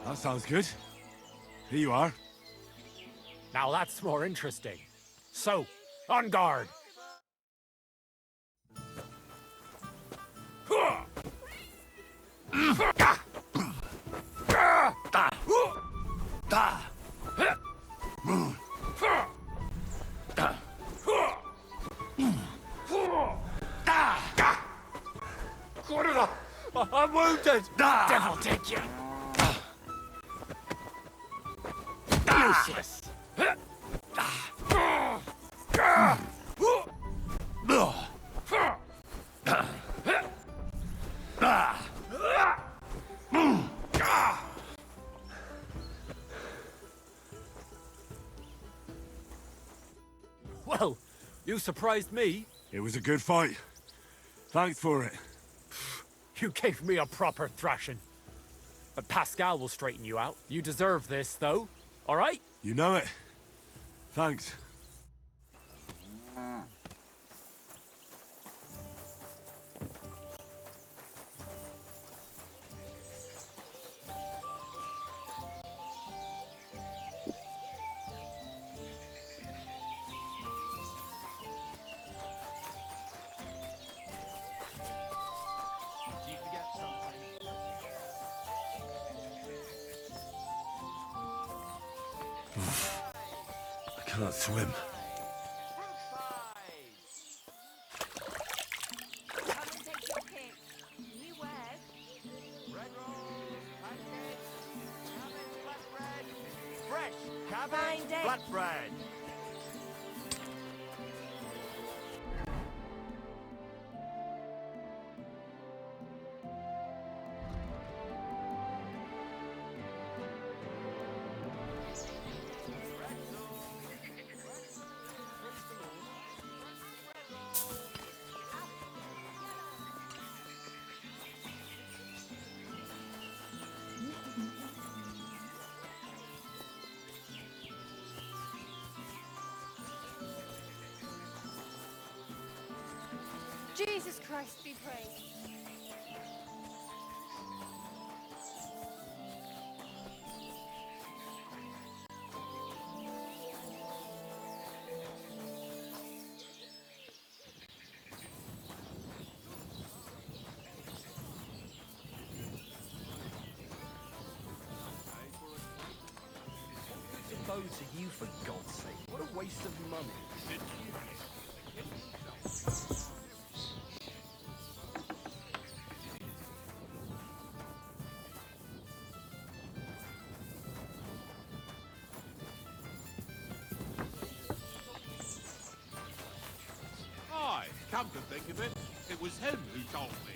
That sounds good. Here you are. Now that's more interesting. So, on guard! I'm wounded! Devil take you! Useless! Well, you surprised me. It was a good fight. Thanks for it. You gave me a proper thrashing. But Pascal will straighten you out. You deserve this, though. All right? You know it. Thanks. I cannot swim. Flatbread! Jesus Christ be praised. Bow to you, for God's sake. What a waste of money. Aye, come to think of it, it was him who told me.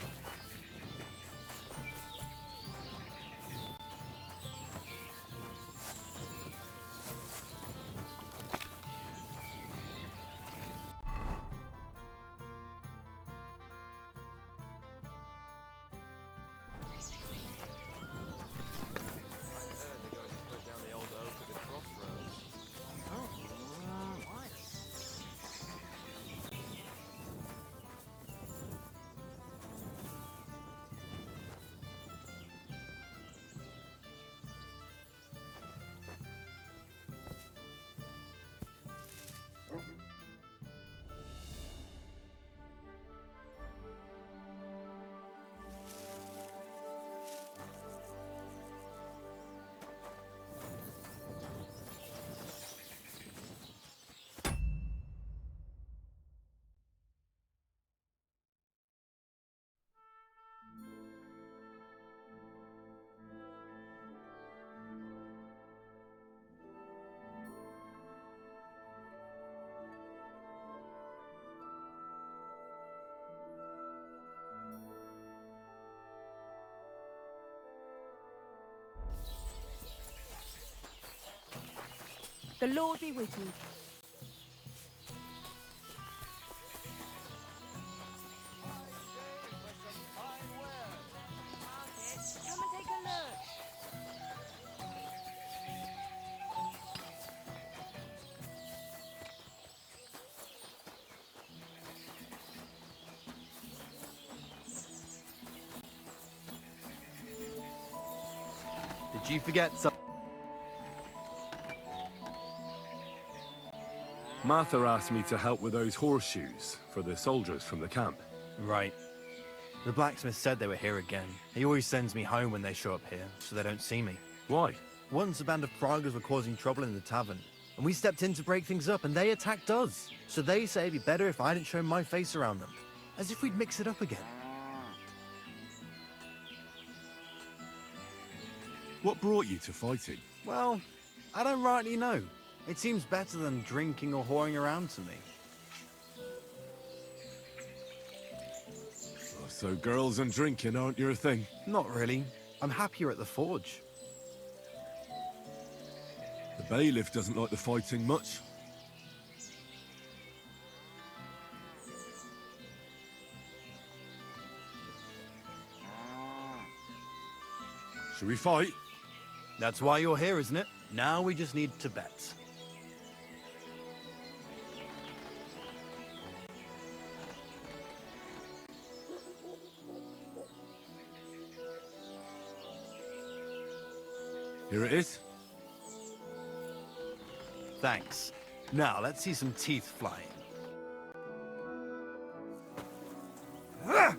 The Lord be with you. Come and take a look. Did you forget something? Martha asked me to help with those horseshoes for the soldiers from the camp. Right. The blacksmith said they were here again. He always sends me home when they show up here, so they don't see me. Why? Once a band of Pragas were causing trouble in the tavern, and we stepped in to break things up, and they attacked us. So they say it'd be better if I didn't show my face around them. As if we'd mix it up again. What brought you to fighting? Well, I don't rightly know. It seems better than drinking or whoring around to me. Oh, so girls and drinking aren't your thing? Not really. I'm happier at the forge. The bailiff doesn't like the fighting much. Should we fight? That's why you're here, isn't it? Now we just need to bet. Here it is. Thanks. Now, let's see some teeth flying. Yeah!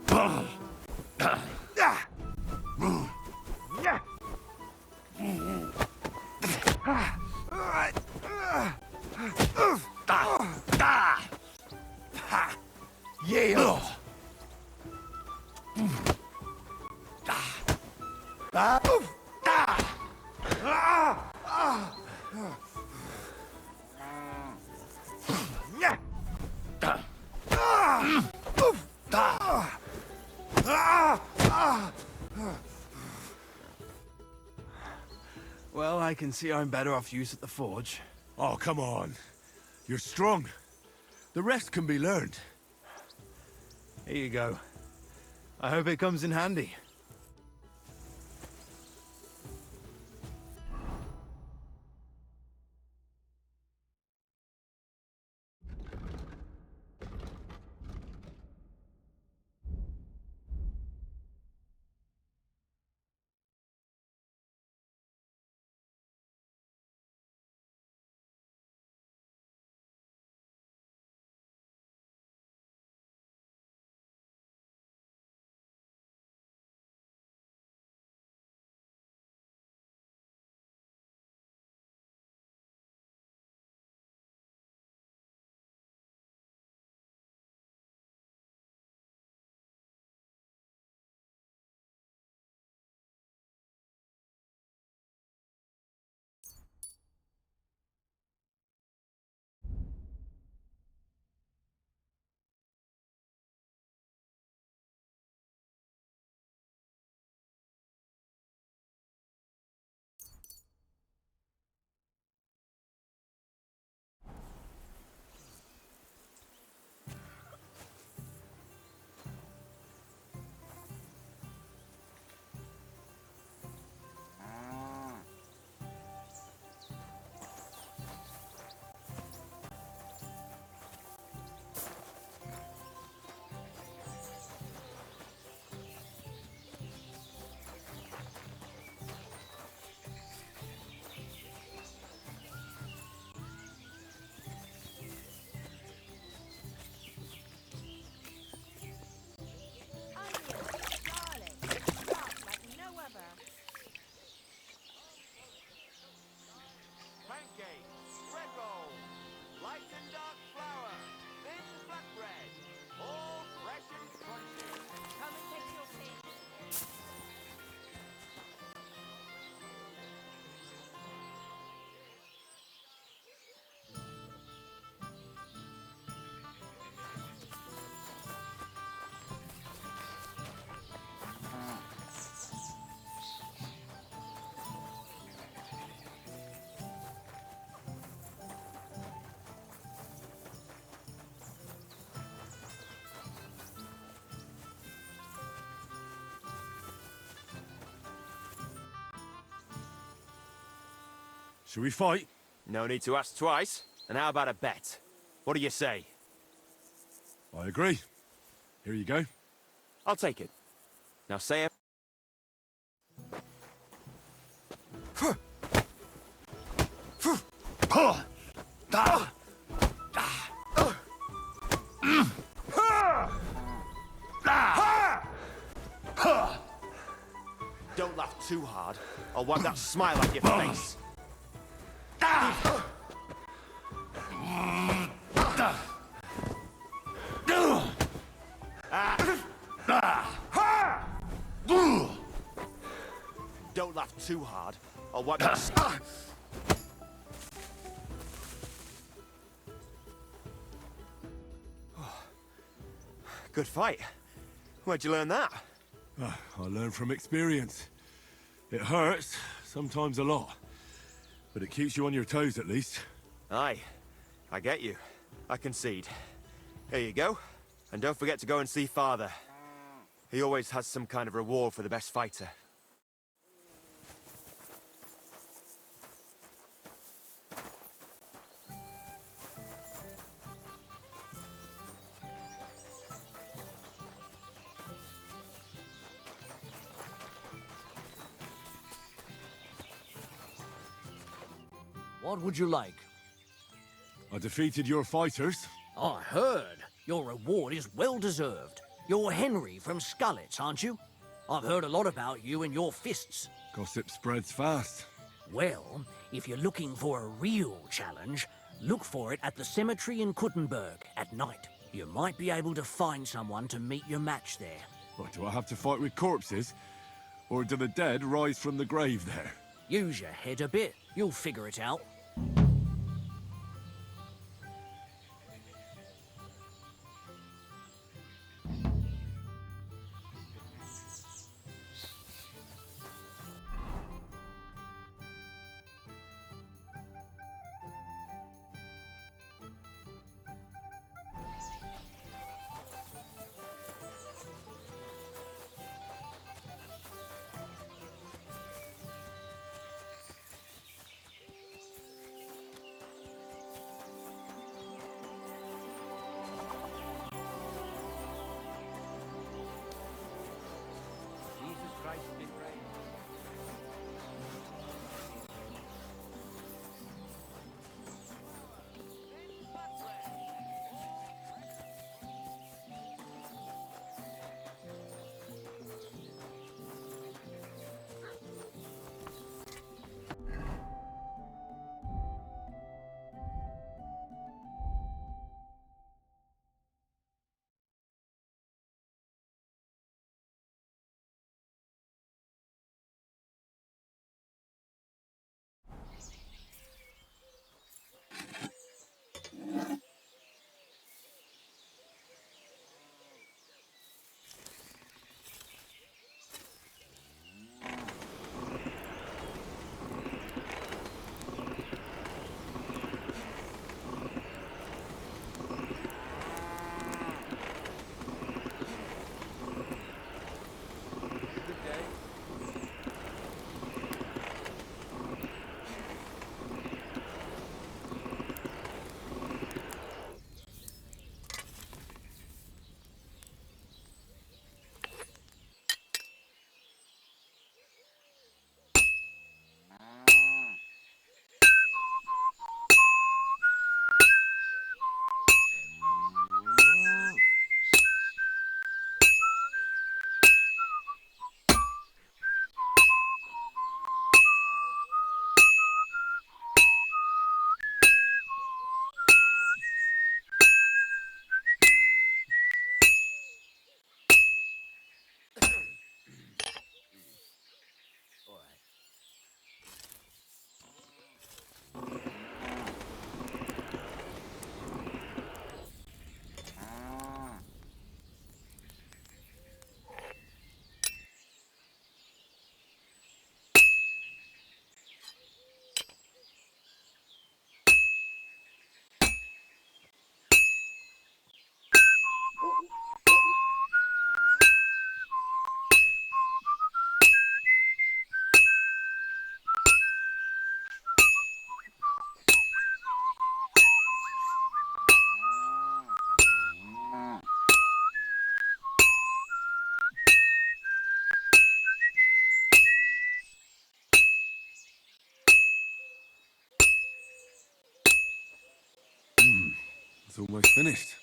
Well, I can see I'm better off use at the forge. Oh, come on. You're strong. The rest can be learned. Here you go. I hope it comes in handy. Pancake, bread roll, light and dark flour, thin flatbread, all fresh and crunchy. Come and take your seat. Should we fight? No need to ask twice. And how about a bet? What do you say? I agree. Here you go. I'll take it. Now say it. Don't laugh too hard. I'll wipe that smile off your face. Don't laugh too hard. I'll wipe that. Good fight. Where'd you learn that? I learn from experience. It hurts, sometimes a lot. But it keeps you on your toes at least. Aye, I get you. I concede. Here you go. And don't forget to go and see Father. He always has some kind of reward for the best fighter. What would you like? I defeated your fighters. I heard. Your reward is well deserved. You're Henry from Scullets, aren't you? I've heard a lot about you and your fists. Gossip spreads fast. Well, if you're looking for a real challenge, look for it at the cemetery in Kuttenberg at night. You might be able to find someone to meet your match there. What, do I have to fight with corpses? Or do the dead rise from the grave there? Use your head a bit. You'll figure it out. It's almost finished.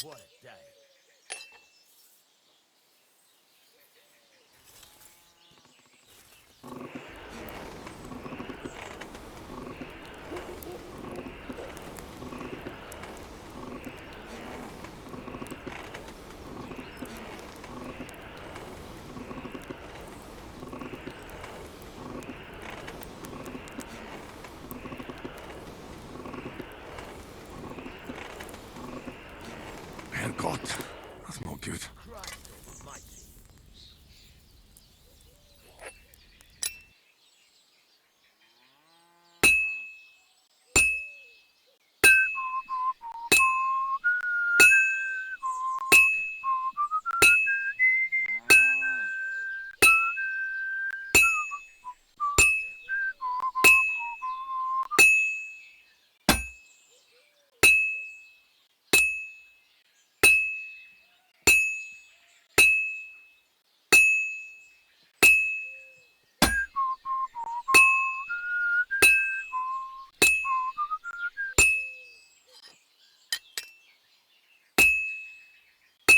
What a day. Herrgott, that's not good.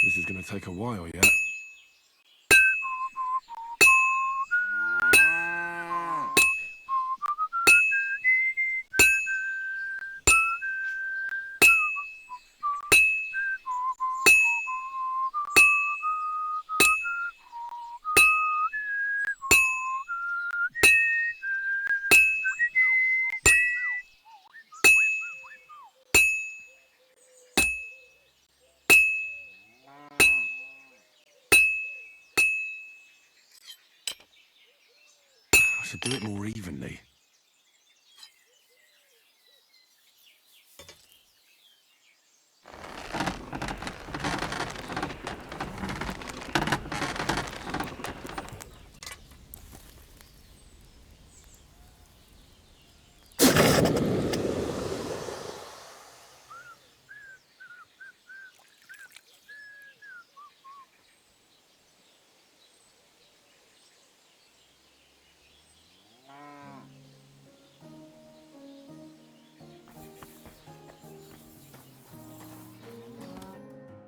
This is gonna take a while yet. I should do it more evenly.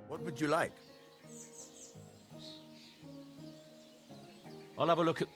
What would you like? I'll have a look at...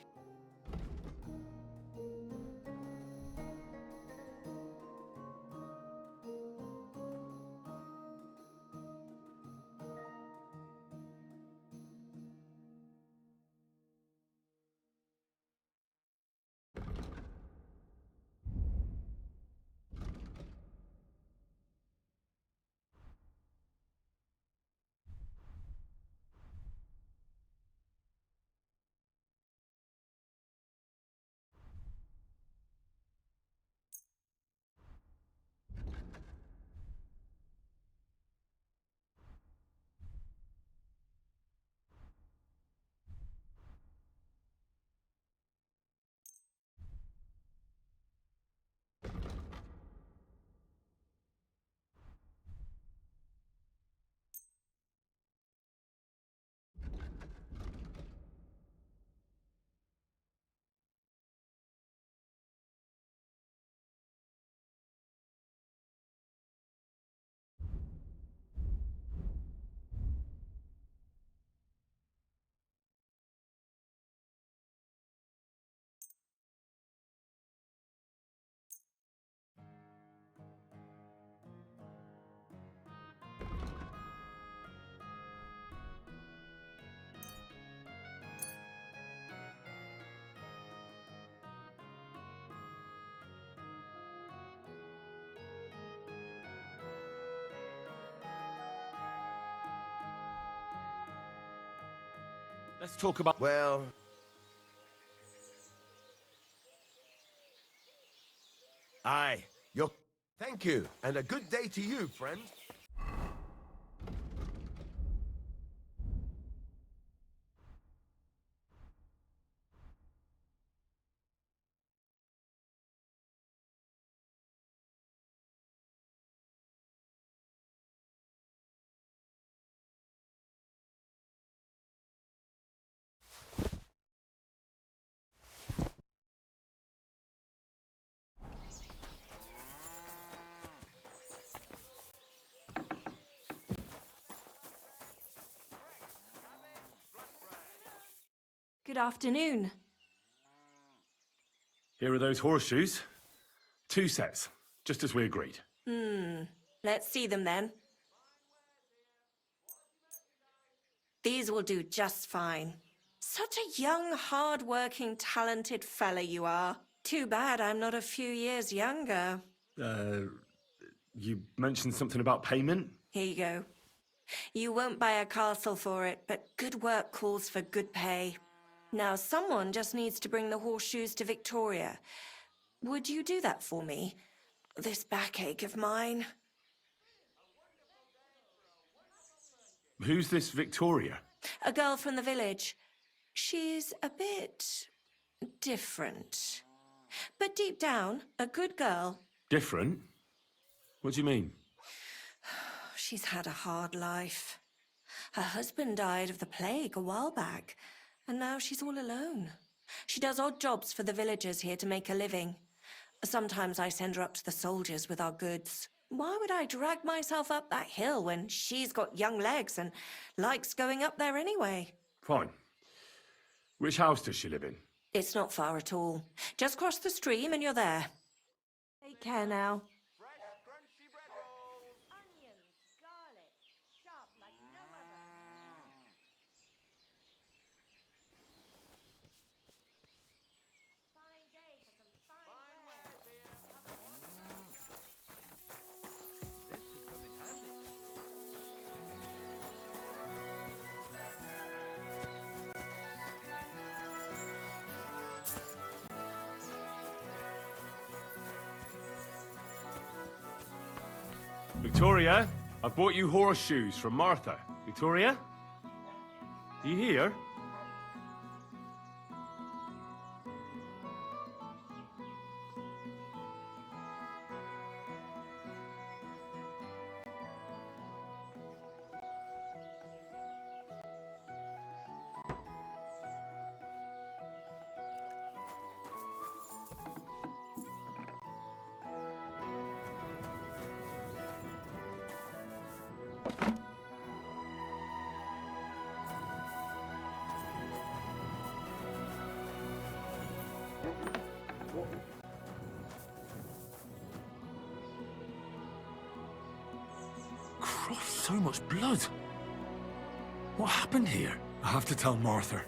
Let's talk about... Well... Aye, you're... Thank you, and a good day to you, friend. Good afternoon. Here are those horseshoes. 2 sets, just as we agreed. Let's see them then. These will do just fine. Such a young, hard-working, talented fella you are. Too bad I'm not a few years younger. You mentioned something about payment? Here you go. You won't buy a castle for it, but good work calls for good pay. Now, someone just needs to bring the horseshoes to Victoria. Would you do that for me? This backache of mine. Who's this Victoria? A girl from the village. She's a bit different. But deep down, a good girl. Different? What do you mean? She's had a hard life. Her husband died of the plague a while back, and now she's all alone. She does odd jobs for the villagers here to make a living. Sometimes I send her up to the soldiers with our goods. Why would I drag myself up that hill when she's got young legs and likes going up there anyway? Fine. Which house does she live in? It's not far at all. Just cross the stream and you're there. Take care now. Onions, garlic, sharp like no other. Fine day for some fine wares here. Victoria, I bought you horseshoes from Martha. Victoria? Are you here? Christ, so much blood. What happened here? I have to tell Martha.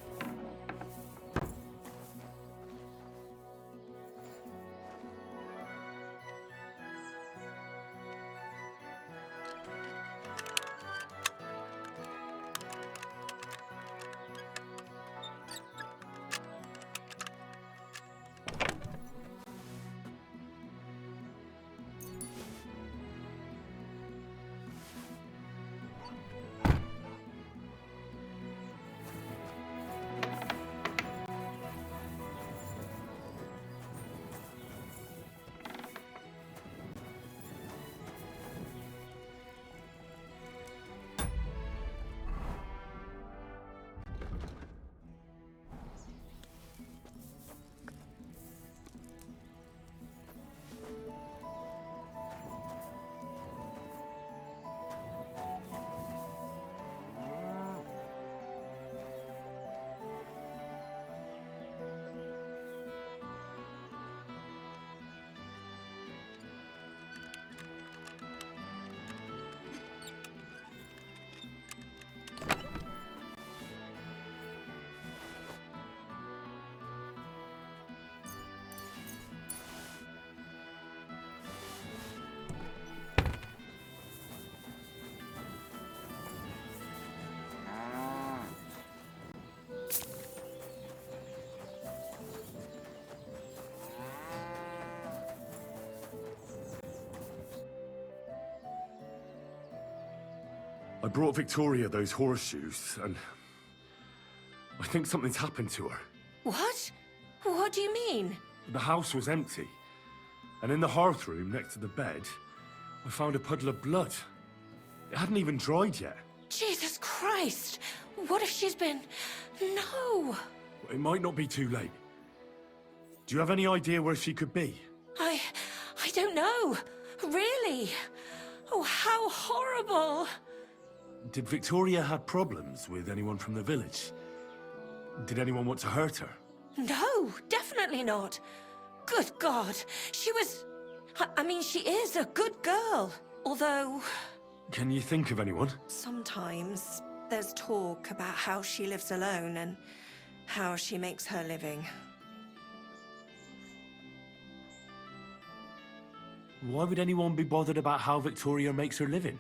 I brought Victoria those horseshoes, and I think something's happened to her. What? What do you mean? The house was empty, and in the hearth room next to the bed, I found a puddle of blood. It hadn't even dried yet. Jesus Christ! What if she's been... No! It might not be too late. Do you have any idea where she could be? I don't know. Really? Oh, how horrible! Did Victoria have problems with anyone from the village? Did anyone want to hurt her? No, definitely not. Good God, she was... I mean, she is a good girl. Although... Can you think of anyone? Sometimes there's talk about how she lives alone and how she makes her living. Why would anyone be bothered about how Victoria makes her living?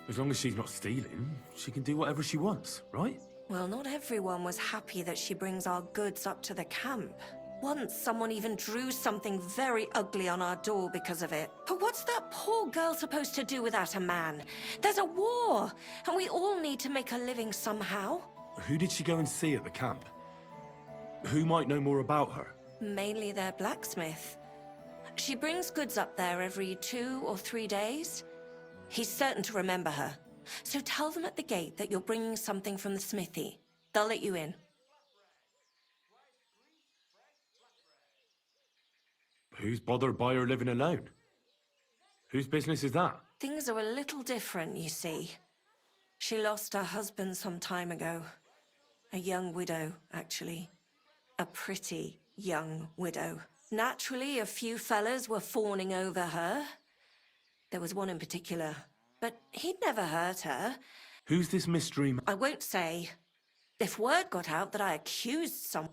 As long as she's not stealing, she can do whatever she wants, right? Well, not everyone was happy that she brings our goods up to the camp. Once, someone even drew something very ugly on our door because of it. But what's that poor girl supposed to do without a man? There's a war, and we all need to make a living somehow. Who did she go and see at the camp? Who might know more about her? Mainly their blacksmith. She brings goods up there every 2 or 3 days. He's certain to remember her. So tell them at the gate that you're bringing something from the smithy. They'll let you in. Who's bothered by her living alone? Whose business is that? Things are a little different, you see. She lost her husband some time ago. A young widow, actually. A pretty young widow. Naturally, a few fellas were fawning over her. There was one in particular, but he'd never hurt her. Who's this mystery I won't say. If word got out that I accused someone...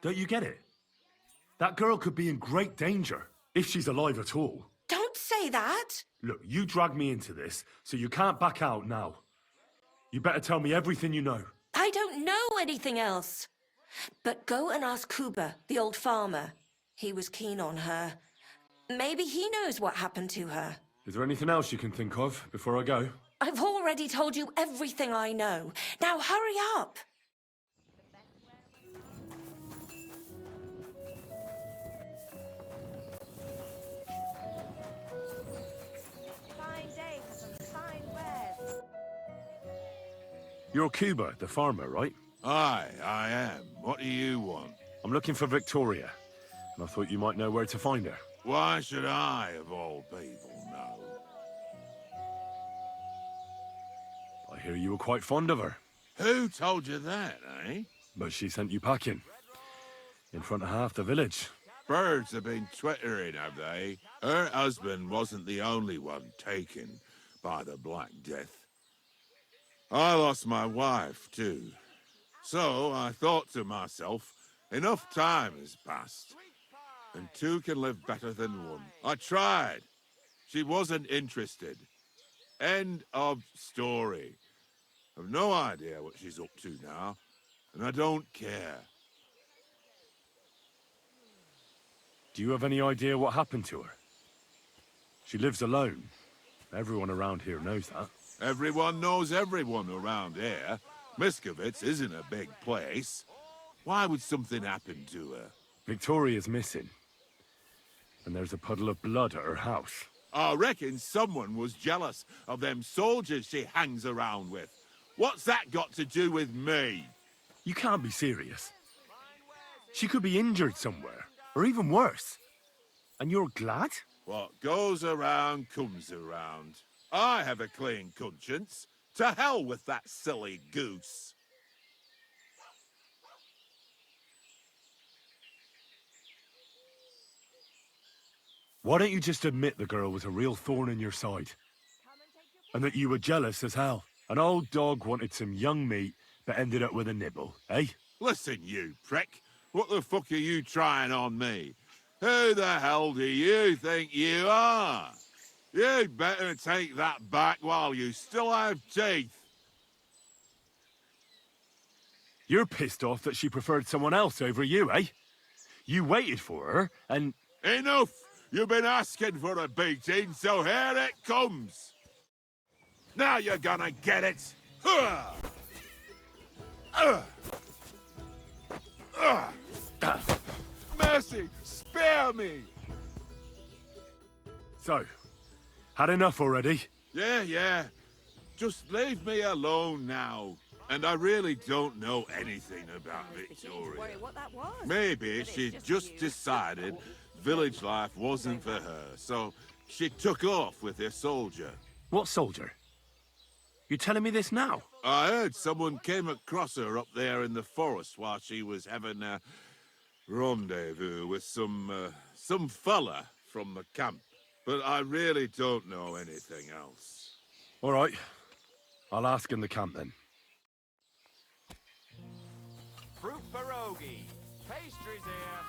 Don't you get it? That girl could be in great danger, if she's alive at all. Don't say that! Look, you dragged me into this, so you can't back out now. You better tell me everything you know. I don't know anything else. But go and ask Kuba, the old farmer. He was keen on her. Maybe he knows what happened to her. Is there anything else you can think of before I go? I've already told you everything I know. Now hurry up! Fine day for some fine wares. You're Cuba, the farmer, right? Aye, I am. What do you want? I'm looking for Victoria, and I thought you might know where to find her. Why should I, of all people, know? I hear you were quite fond of her, Who told you that, eh? but she sent you packing. In front of half the village. Birds have been twittering, have they? Her husband wasn't the only one taken by the Black Death. I lost my wife, too. So I thought to myself, enough time has passed, and two can live better than one. I tried. She wasn't interested. End of story. I've no idea what she's up to now, and I don't care. Do you have any idea what happened to her? She lives alone. Everyone around here knows that. Everyone knows everyone around here. Miskovitz isn't a big place. Why would something happen to her? Victoria's missing. And there's a puddle of blood at her house. I reckon someone was jealous of them soldiers she hangs around with. What's that got to do with me? You can't be serious. She could be injured somewhere, or even worse. And you're glad? What goes around comes around. I have a clean conscience. To hell with that silly goose. Why don't you just admit the girl was a real thorn in your side? And that you were jealous as hell? An old dog wanted some young meat, but ended up with a nibble, eh? Listen, you prick. What the fuck are you trying on me? Who the hell do you think you are? You'd better take that back while you still have teeth. You're pissed off that she preferred someone else over you, eh? You waited for her, and... Enough! You've been asking for a beating, so here it comes! Now you're gonna get it! Huh! Mercy! Spare me! So, had enough already? Yeah. Just leave me alone now. And I really don't know anything about Victoria. What that was. Maybe she just decided village life wasn't for her, so she took off with her soldier. What soldier? You telling me this now? I heard someone came across her up there in the forest while she was having a rendezvous with some fella from the camp. But I really don't know anything else. All right. I'll ask in the camp then. Fruit pierogi. Pastries here.